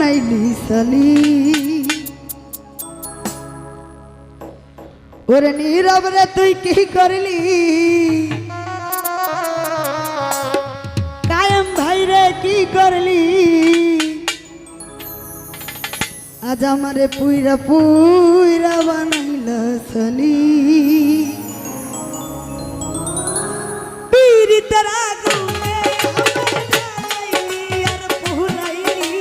বানাইলি সালি ওরে নীরব রে তুই কি করলি কায়েম ভাই রে কি করলি আজ আমারে পুইরা পুইরা বানাইলা সালি পীড়িতের আগুনে আর পুরাইলি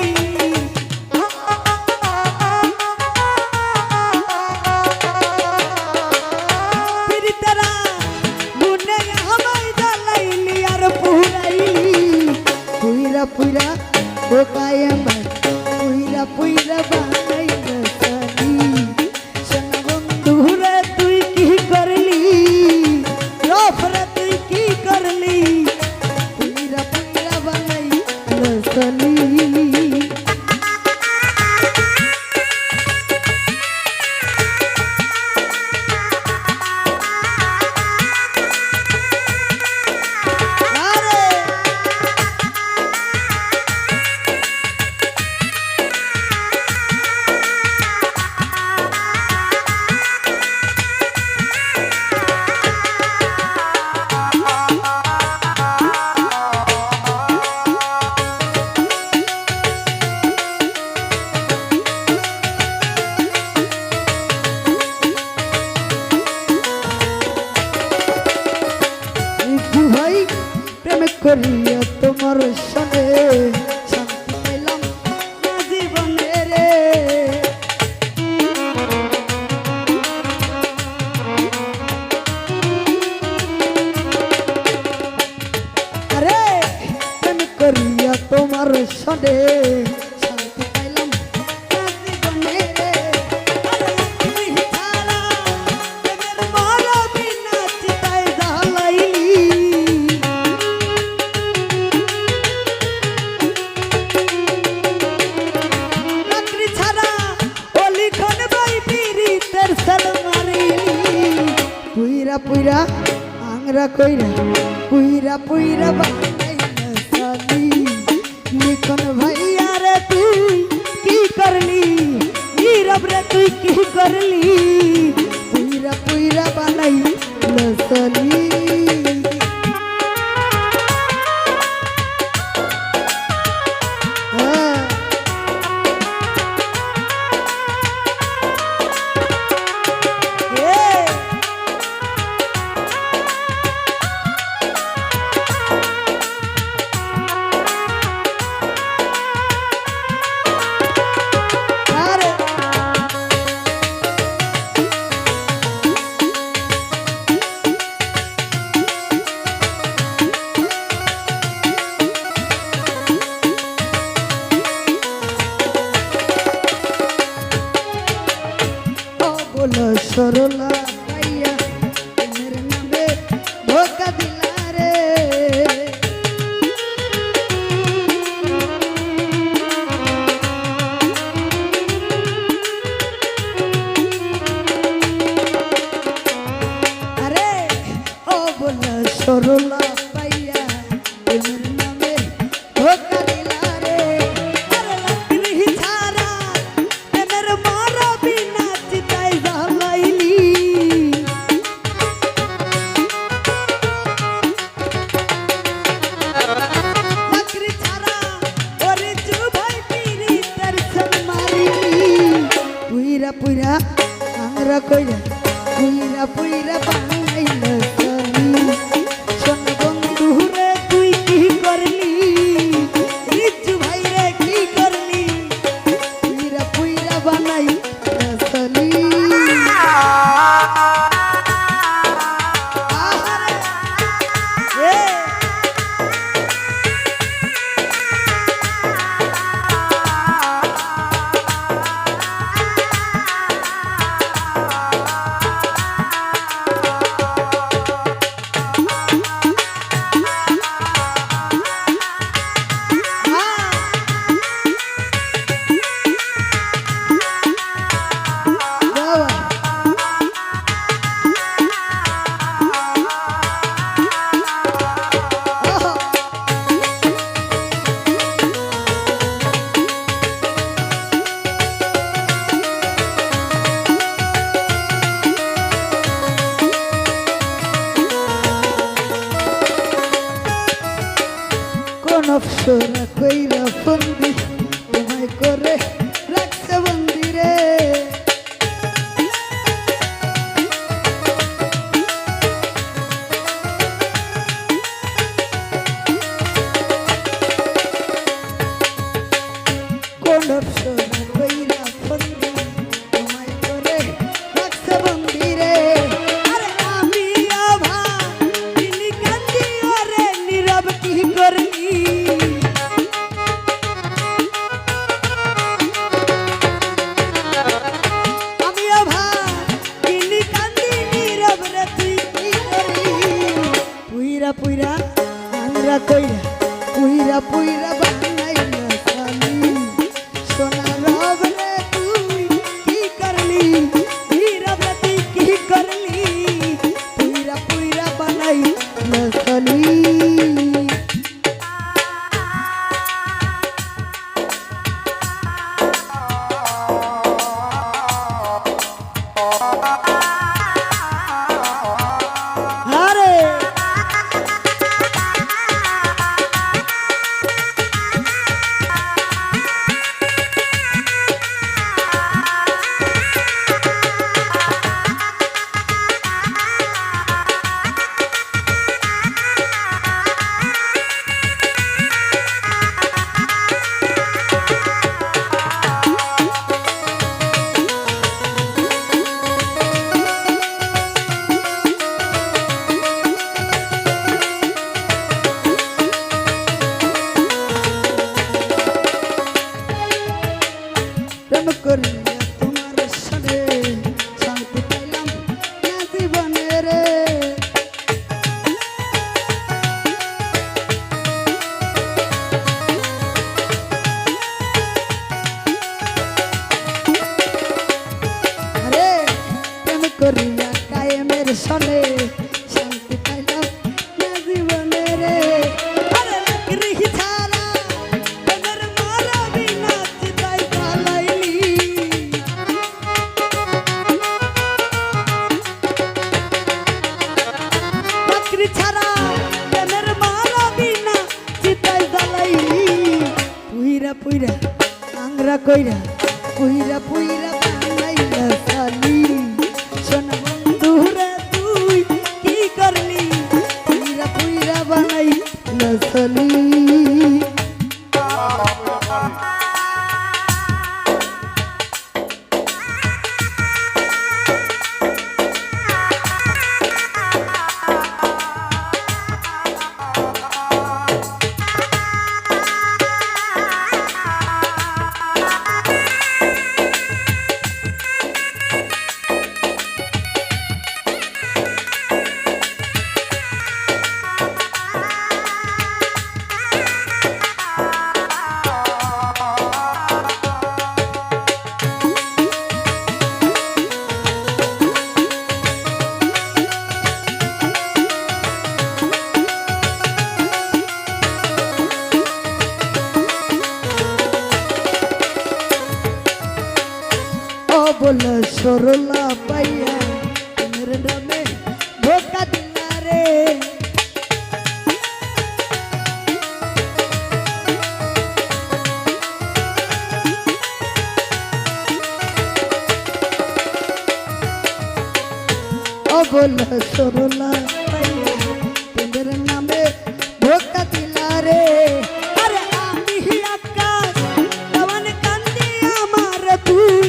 পীড়িতের আগুনে আমায় জ্বালাইলি আর পুরাইলি পুইরা পুইরা ও কায়েম ভাই পুইরা পুইরা বানাইলা সালি সোনা বন্ধু রে তুই কি করলি রফরে তুই কি করলি পুইরা পুইরা বানাইলা সালি করিয়া তোমার সনে শান্তি পেলাম না জীবনে রে আরে প্রেম করিয়া তোমার সনে শান্তি পেলাম না জীবনে রে আরে তুমি ছাড়া প্রেমের মালা বিনা চিতায় জ্বালাইলি পুইরা পুইরা আংরা কইরা পুইরা পুইরা বানাইলা সালি লিখন ভাইয়া রে তুই কি করলি নীরব রে তুই কি করলি পুইরা পুইরা বানাইলা সালি সরলা পাইয়া তোমার নামে ধোকা দিলা রে আরে ও বলা সরলা পাইয়া তোমার নামে ধোকা দিলা রে আরে লাকড়ি ছাড়া এনের মারা বিনা চিতাই পুইরা আংরা কইরা পুইরা পুইরা বানাইলা সালি সোনা বন্ধু রে তুই কি করলি রিচু ভাই রে কি করলি পুইরা পুইরা বানাইলা সালি সোনা কইরা বন্দি তোমায় করে রাখছে বন্দি রে কোন সোনা কইরা বন্দি তোমায় করে রাখছে বন্দি রে আরে আমি আভা তিনি কান্দি ওরে নীরব কি করলি আমি আভা তিনি কান্দি নীরব রে তুই কি করলি পুইরা পুইরা আংরা কইরা পুইরা পুইরা বানাইলা সালি সোনা রব রে তুই কি করলি নীরব রে তুই কি করলি পুইরা পুইরা বানাইলা সালি আরে প্রেম করিয়া তোমার সাথে শান্তি পাইলাম না জীবনে রে আরে প্রেম করিয়া কায়েমের সনে শান্তি পাইলাম না জীবনে রে আরে লাকড়ি ছাড়া তোদের মারা বিনা চিতাই জ্বালাইলি লাকড়ি ছাড়া তোদের মারা বিনা চিতাই জ্বালাইলি পুইরা পুইরা আংরা কইরা পুইরা পুইরা বানাইলা সালি সোনা বন্ধু রে তুই কি করলি পুইরা পুইরা বানাইলা সালি বলা সরলা পাইয়া মেরে নামে ধোকা দিলা রে ও বলা সরলা পাইয়া মেরে নামে ধোকা দিলা রে আরে আমি আকাশ দওয়ান কান্দি আমার তুই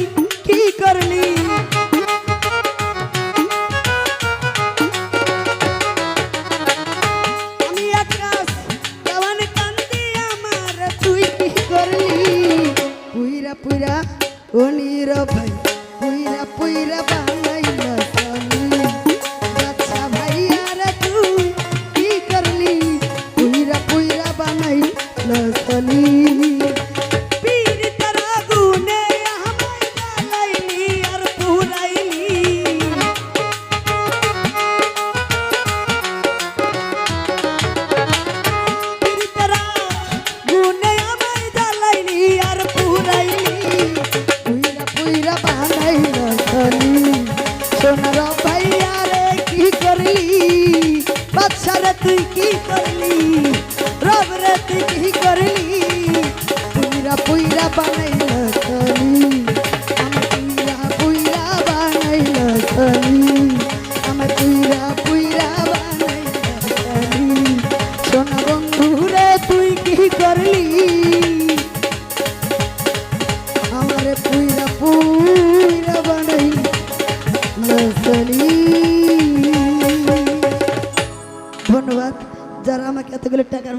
কি করলি আমি আকাশ দওয়ান কান্দি আমার তুই কি করলি পুইরা পুইরা ও নীরব ভাই পুইরা পুইরা বানাইলা সালি আচ্ছা ভাইয়া রে তুই কি করলি পুইরা পুইরা বানাইলা সালি সোনার ভাইয়া রে কি করলি বাদশা রে তুই কি করলি রব রে তুই কি করলি বানাইল খনি আমার পুইরা পুইরা বানাইল খনি আমার পুইরা পুইরা বানাইল খনি সোনা বন্ধু রে তুই কি করলি আমারে পুইরা পুইরা বানাইল খনি ধন্যবাদ যারা আমাকে এতগুলো টাকার